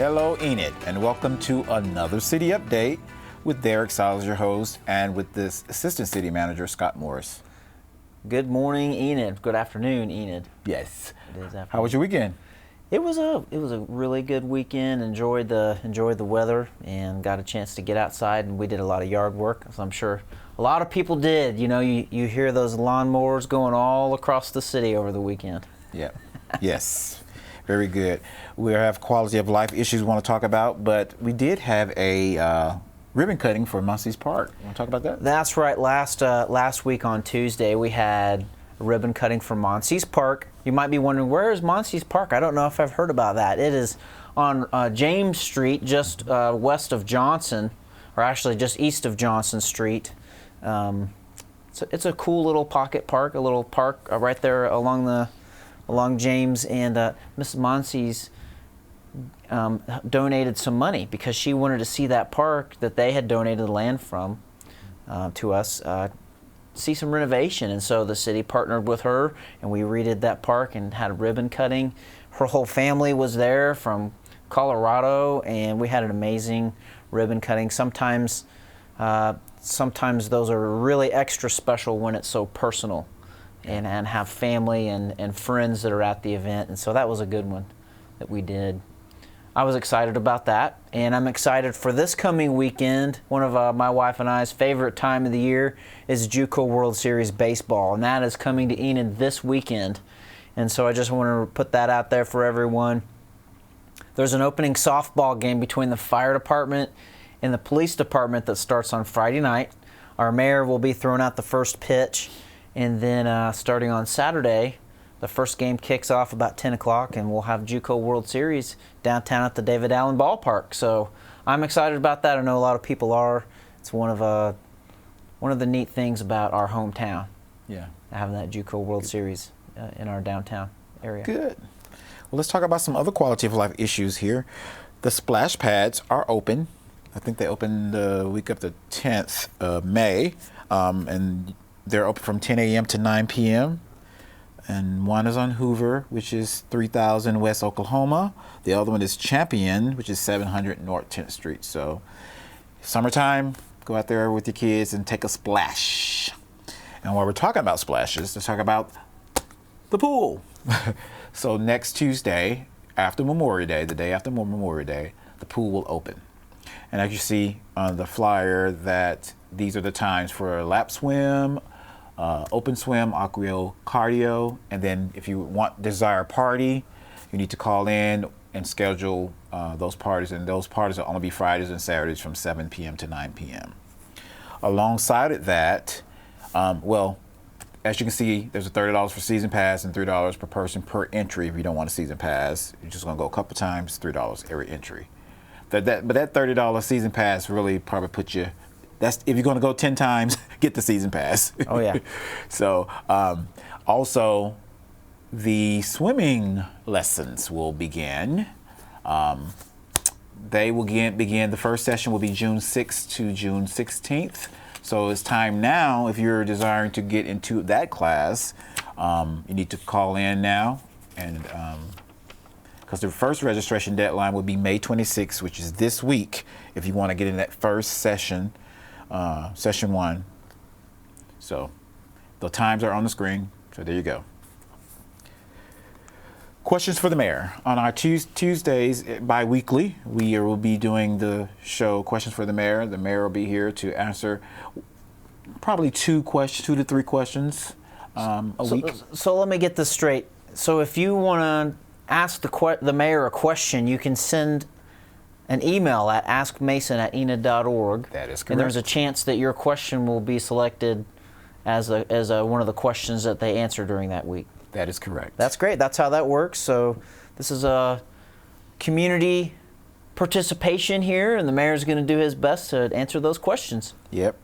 Hello, Enid, and welcome to another City Update with Derrick, Silas, your host, and with this Assistant City Manager, Scott Morris. Good morning, Enid. Good afternoon, Enid. Yes. It is afternoon. How was your weekend? It was a really good weekend. Enjoyed the weather and got a chance to get outside, and we did a lot of yard work, as I'm sure a lot of people did. You know, you hear those lawnmowers going all across the city over the weekend. Yeah. Yes. Very good. We have quality of life issues we want to talk about, but we did have a ribbon cutting for Muncie's Park. You want to talk about that? That's right. Last week on Tuesday, we had a ribbon cutting for Muncie's Park. You might be wondering, where is Muncie's Park? I don't know if I've heard about that. It is on James Street, just west of Johnson, or actually just east of Johnson Street. It's a cool little pocket park, a little park right there along James, and Mrs. Muncie's donated some money because she wanted to see that park that they had donated the land from to us, see some renovation. And so the city partnered with her, and we redid that park and had a ribbon cutting. Her whole family was there from Colorado, and we had an amazing ribbon cutting. Sometimes those are really extra special when it's so personal. And have family and friends that are at the event. And so that was a good one that we did. I was excited about that, and I'm excited for this coming weekend. One of my wife and I's favorite time of the year is JUCO World Series baseball, and that is coming to Enid this weekend. And so I just want to put that out there for everyone. There's an opening softball game between the fire department and the police department that starts on Friday night. Our mayor will be throwing out the first pitch. And then starting on Saturday, the first game kicks off about 10 o'clock, and we'll have JUCO World Series downtown at the David Allen Ballpark. So I'm excited about that. I know a lot of people are. It's one of the neat things about our hometown. Yeah. Having that JUCO World Series in our downtown area. Good. Well, let's talk about some other quality of life issues here. The splash pads are open. I think they opened the week of the 10th of May. And they're open from 10 a.m. to 9 p.m. And one is on Hoover, which is 3000 West Oklahoma. The other one is Champion, which is 700 North 10th Street. So summertime, go out there with your kids and take a splash. And while we're talking about splashes, let's talk about the pool. So next Tuesday, after Memorial Day, the day after Memorial Day, the pool will open. And as you see on the flyer, that these are the times for lap swim, open swim, aqua cardio, and then if you desire a party, you need to call in and schedule those parties, and those parties will only be Fridays and Saturdays from 7 p.m. to 9 p.m. Alongside of that, as you can see, there's a $30 for season pass and $3 per person per entry. If you don't want a season pass, you're just gonna go a couple times, $3 every entry. But that $30 season pass really probably puts you. That's if you're going to go 10 times, get the season pass. Oh, yeah. So also, the swimming lessons will begin. They will begin. The first session will be June 6th to June 16th. So it's time now, if you're desiring to get into that class, you need to call in now. And because the first registration deadline will be May 26th, which is this week, if you want to get in that first session. Session 1. So the times are on the screen. So there you go. Questions for the mayor. On our Tuesdays bi-weekly, we will be doing the show Questions for the Mayor. The mayor will be here to answer probably 2 to 3 questions a week. So let me get this straight. So if you want to ask the mayor a question, you can send an email at askmason@enid.org. That is correct. And there's a chance that your question will be selected as one of the questions that they answer during that week. That is correct. That's great. That's how that works. So this is a community participation here, and the mayor's going to do his best to answer those questions. Yep.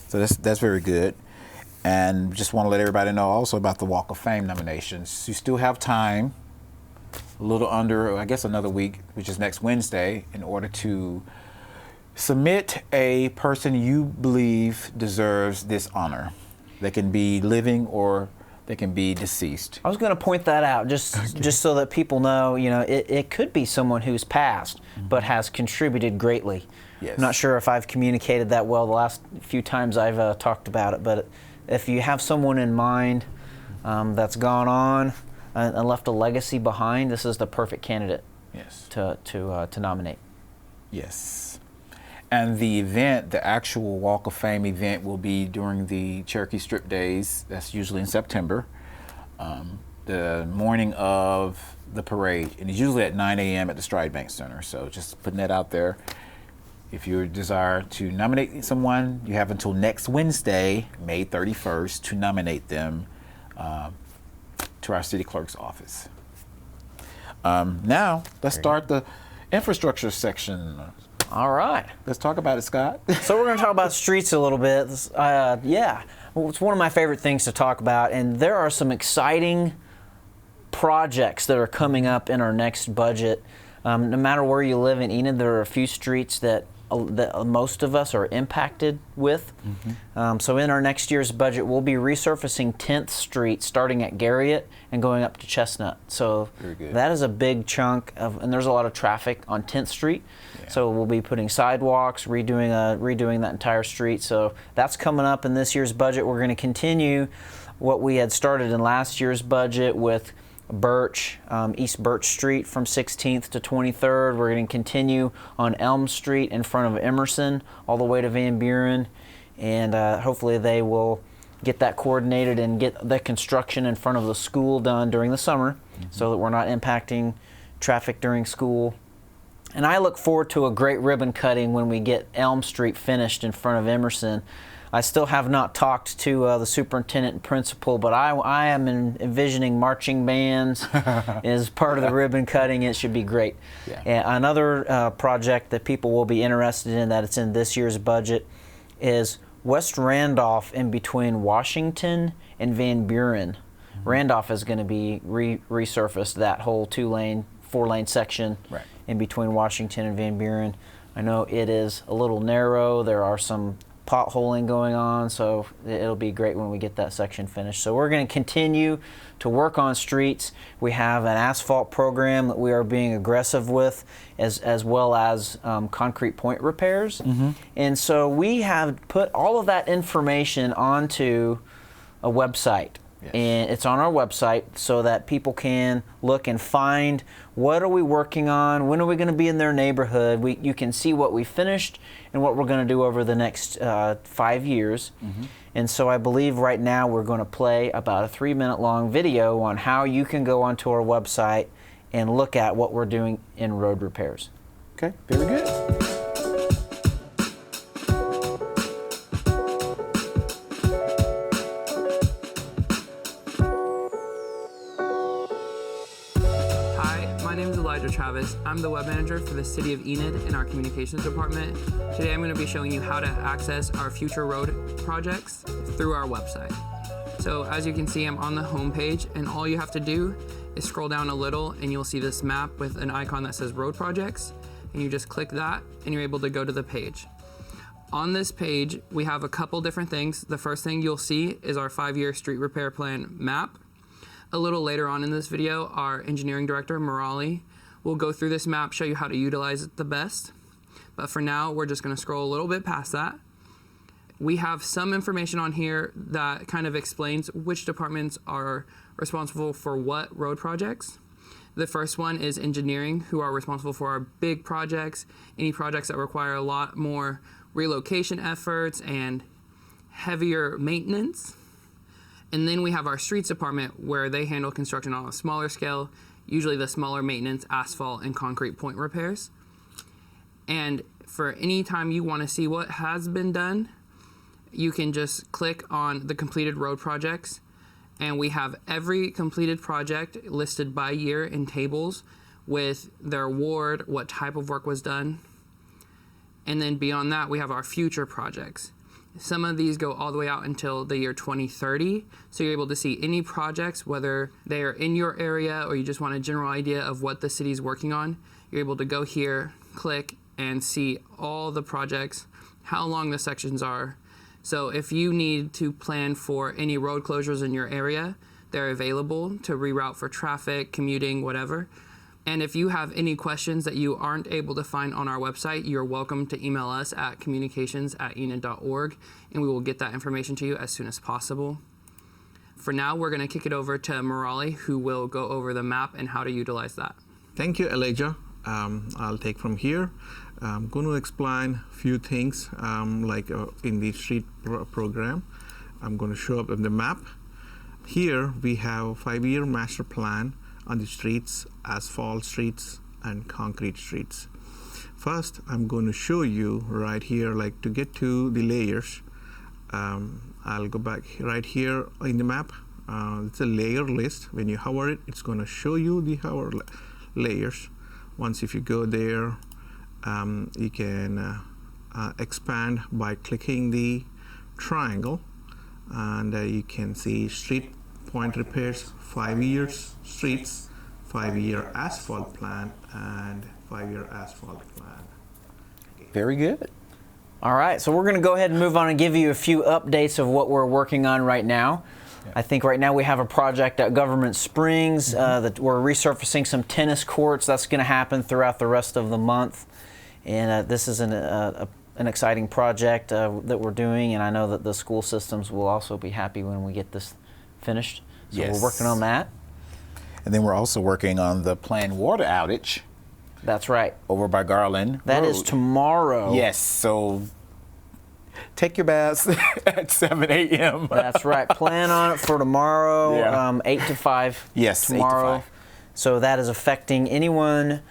So that's very good. And just want to let everybody know also about the Walk of Fame nominations. You still have time, a little under, I guess, another week, which is next Wednesday, in order to submit a person you believe deserves this honor. They can be living or they can be deceased. I was going to point that out just so that people know, it could be someone who's passed but has contributed greatly. Yes. I'm not sure if I've communicated that well the last few times I've talked about it, but if you have someone in mind that's gone on and left a legacy behind, this is the perfect candidate. Yes. To nominate. Yes. And the event, the actual Walk of Fame event, will be during the Cherokee Strip Days. That's usually in September, the morning of the parade. And it's usually at 9 a.m. at the Stride Bank Center. So just putting that out there. If you desire to nominate someone, you have until next Wednesday, May 31st, to nominate them to our city clerk's office. Now, let's start the infrastructure section. All right. Let's talk about it, Scott. So we're going to talk about streets a little bit. Well, it's one of my favorite things to talk about, and there are some exciting projects that are coming up in our next budget. No matter where you live in Enid, there are a few streets that most of us are impacted with. So in our next year's budget, we'll be resurfacing 10th Street, starting at Garriott and going up to Chestnut. So that is a big chunk and there's a lot of traffic on 10th Street. Yeah. So we'll be putting sidewalks, redoing that entire street. So that's coming up in this year's budget. We're going to continue what we had started in last year's budget with Birch, East Birch Street from 16th to 23rd. We're going to continue on Elm Street in front of Emerson all the way to Van Buren, and hopefully they will get that coordinated and get the construction in front of the school done during the summer so that we're not impacting traffic during school. And I look forward to a great ribbon cutting when we get Elm Street finished in front of Emerson. I still have not talked to the superintendent and principal, but I am envisioning marching bands as part of the ribbon cutting. It should be great. Yeah. And another project that people will be interested in that it's in this year's budget is West Randolph in between Washington and Van Buren. Randolph is going to be resurfaced, that whole 4-lane section in between Washington and Van Buren. I know it is a little narrow. There are some potholing going on, so it'll be great when we get that section finished. So we're going to continue to work on streets. We have an asphalt program that we are being aggressive with, as well as concrete point repairs. And so we have put all of that information onto a website. Yes. And it's on our website so that people can look and find what are we working on, when are we going to be in their neighborhood. You can see what we finished and what we're going to do over the next 5 years. And so I believe right now we're going to play about a 3-minute long video on how you can go onto our website and look at what we're doing in road repairs. Okay, very good. Travis. I'm the web manager for the City of Enid in our communications department. Today I'm going to be showing you how to access our future road projects through our website. So as you can see, I'm on the home page, and all you have to do is scroll down a little and you'll see this map with an icon that says road projects, and you just click that and you're able to go to the page. On this page we have a couple different things. The first thing you'll see is our 5-year street repair plan map. A little later on in this video, our engineering director, Morali, will go through this map, show you how to utilize it the best. But for now, we're just gonna scroll a little bit past that. We have some information on here that kind of explains which departments are responsible for what road projects. The first one is engineering, who are responsible for our big projects, any projects that require a lot more relocation efforts and heavier maintenance. And then we have our streets department, where they handle construction on a smaller scale, usually the smaller maintenance, asphalt, and concrete point repairs. And for any time you want to see what has been done, you can just click on the completed road projects, and we have every completed project listed by year in tables with their award, what type of work was done. And then beyond that, we have our future projects. Some of these go all the way out until the year 2030, so you're able to see any projects, whether they are in your area or you just want a general idea of what the city's working on. You're able to go here, click, and see all the projects, how long the sections are. So if you need to plan for any road closures in your area, They're available to reroute for traffic, commuting, whatever. And if you have any questions that you aren't able to find on our website, you're welcome to email us at communications@enid.org, and we will get that information to you as soon as possible. For now, we're going to kick it over to Murali, who will go over the map and how to utilize that. Thank you, Elijah. I'll take from here. I'm going to explain a few things in the street program. I'm going to show up on the map. Here we have a 5-year master plan on the streets, asphalt streets and concrete streets. First, I'm going to show you right here, to get to the layers. I'll go back right here in the map. It's a layer list. When you hover it, it's going to show you the layers. Once if you go there, you can expand by clicking the triangle, and you can see street point repairs, 5 years streets, 5-year asphalt plan, and 5-year asphalt plan. Very good. All right, so we're going to go ahead and move on and give you a few updates of what we're working on right now. I think right now we have a project at Government Springs that we're resurfacing some tennis courts. That's going to happen throughout the rest of the month. And this is an exciting project that we're doing, and I know that the school systems will also be happy when we get this finished. So Yes. we're working on that. And then we're also working on the planned water outage That's right. over by Garland That Road. is tomorrow. Yes, so take your baths at 7 a.m. That's right. Plan on it for tomorrow, Yeah. 8 to 5. Yes, 8 to tomorrow. 5. So that is affecting anyone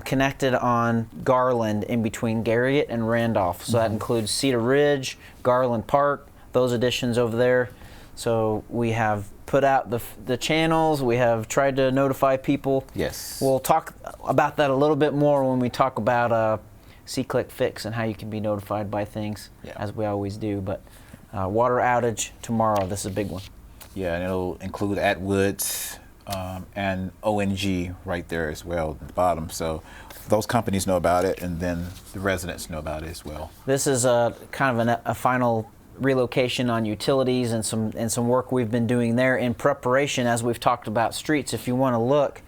connected on Garland in between Garriott and Randolph. So that includes Cedar Ridge, Garland Park, those additions over there. So we have put out the channels. We have tried to notify people. Yes. We'll talk about that a little bit more when we talk about C-Click Fix and how you can be notified by things, as we always do. But water outage tomorrow. This is a big one. Yeah, and it'll include Atwoods and ONG right there as well at the bottom. So those companies know about it, and then the residents know about it as well. This is kind of a final relocation on utilities and some work we've been doing there in preparation as we've talked about streets. If you want to look,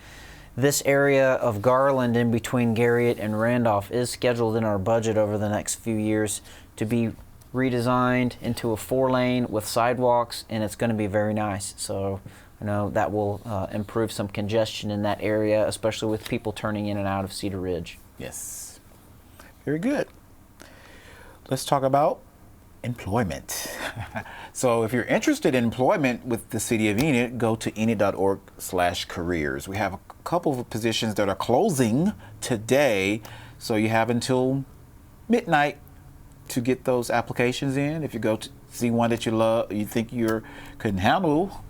this area of Garland in between Garriott and Randolph is scheduled in our budget over the next few years to be redesigned into a 4-lane with sidewalks, and it's going to be very nice. So I know that will improve some congestion in that area, especially with people turning in and out of Cedar Ridge. Yes. Very good. Let's talk about employment. So if you're interested in employment with the City of Enid, go to enid.org/careers. We have a couple of positions that are closing today, so you have until midnight to get those applications in. If you go to see one that you think you couldn't handle,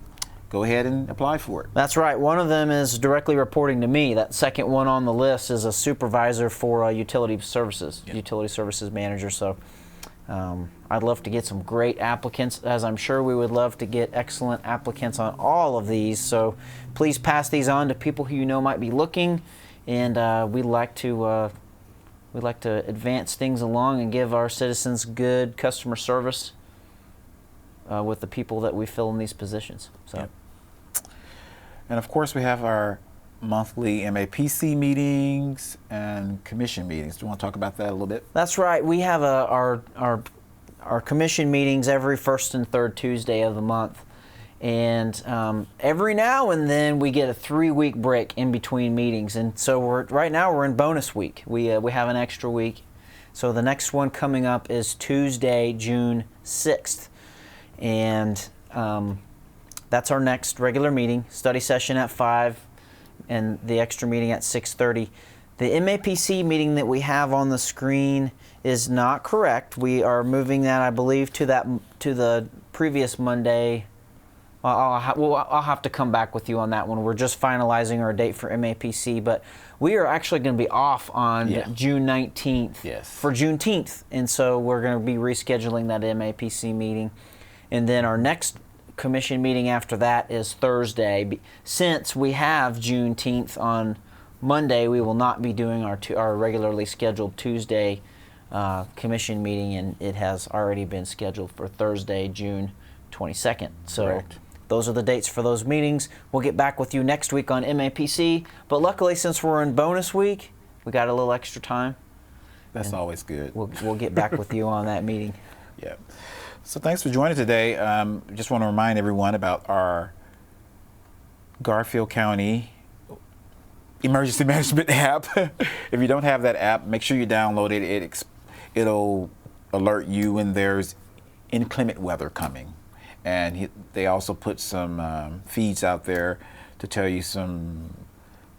go ahead and apply for it. That's right. One of them is directly reporting to me. That second one on the list is a supervisor for utility services, utility services manager. So I'd love to get some great applicants, as I'm sure we would love to get excellent applicants on all of these. So please pass these on to people who you know might be looking, and we'd like to advance things along and give our citizens good customer service with the people that we fill in these positions. So. Yep. And of course, we have our monthly MAPC meetings and commission meetings. Do you want to talk about that a little bit? That's right. We have our commission meetings every first and third Tuesday of the month, and every now and then we get a 3-week break in between meetings. And so right now we're in bonus week. We have an extra week. So the next one coming up is Tuesday, June 6th, and that's our next regular meeting. Study session at 5. And the extra meeting at 6:30. The MAPC meeting that we have on the screen is not correct. We are moving that, I believe, to the previous Monday. I'll have to come back with you on that one. We're just finalizing our date for MAPC, but we are actually going to be off on June 19th for Juneteenth, and so we're going to be rescheduling that MAPC meeting. And then our next commission meeting after that is Thursday. Since we have Juneteenth on Monday, we will not be doing our regularly scheduled Tuesday commission meeting, and it has already been scheduled for Thursday, June 22nd. So those are the dates for those meetings. We'll get back with you next week on MAPC. But luckily, since we're in bonus week, we got a little extra time. That's always good. We'll get back with you on that meeting. Yeah. So thanks for joining today. Just want to remind everyone about our Garfield County Emergency Management app. If you don't have that app, make sure you download it. It'll alert you when there's inclement weather coming. And they also put some feeds out there to tell you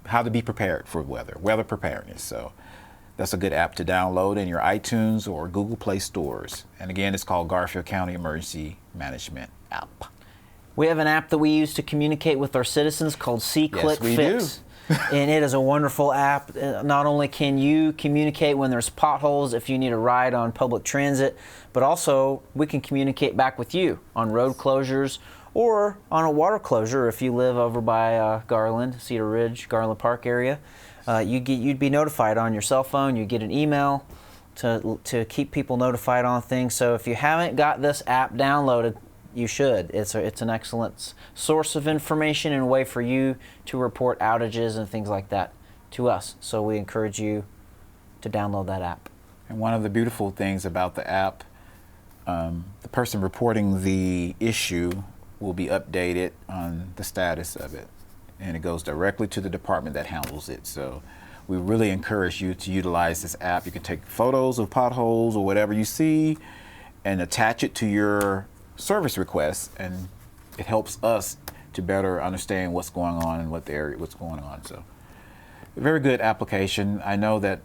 how to be prepared for weather preparedness. So that's a good app to download in your iTunes or Google Play stores. And again, it's called Garfield County Emergency Management app. We have an app that we use to communicate with our citizens called Yes, we Fix. And it is a wonderful app. Not only can you communicate when there's potholes, if you need a ride on public transit, but also we can communicate back with you on road closures or on a water closure if you live over by Garland, Cedar Ridge, Garland Park area. You'd be notified on your cell phone. You get an email to keep people notified on things. So if you haven't got this app downloaded, you should. It's an excellent source of information and a way for you to report outages and things like that to us. So we encourage you to download that app. And one of the beautiful things about the app, the person reporting the issue will be updated on the status of it. And it goes directly to the department that handles it. So we really encourage you to utilize this app. You can take photos of potholes or whatever you see and attach it to your service requests, and it helps us to better understand what's going on and what's going on. So a very good application. I know that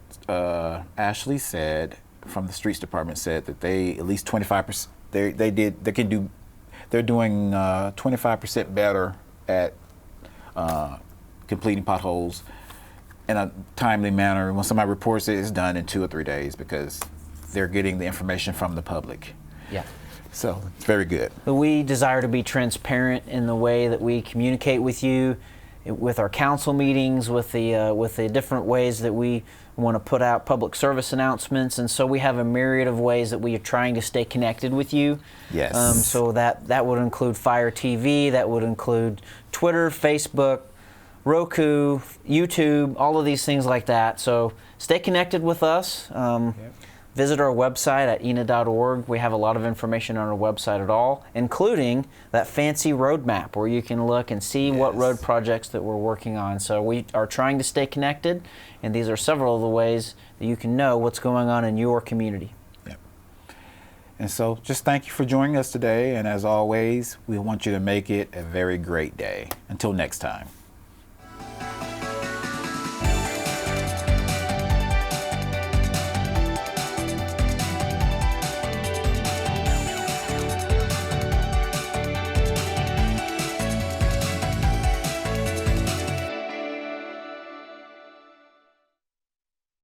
Ashley said from the streets department said that they at least 25%, they're doing 25% better at completing potholes in a timely manner. When somebody reports it, it's done in 2 or 3 days because they're getting the information from the public. Yeah. So it's very good. We desire to be transparent in the way that we communicate with you, with our council meetings, with the different ways that we want to put out public service announcements, and so we have a myriad of ways that we are trying to stay connected with you. Yes. So that would include Fire TV, that would include Twitter, Facebook, Roku, YouTube, all of these things like that. So stay connected with us. Visit our website at enid.org. We have a lot of information on our website at all, including that fancy road map where you can look and see what road projects that we're working on. So we are trying to stay connected, and these are several of the ways that you can know what's going on in your community. Yep. And so just thank you for joining us today, and as always, we want you to make it a very great day. Until next time.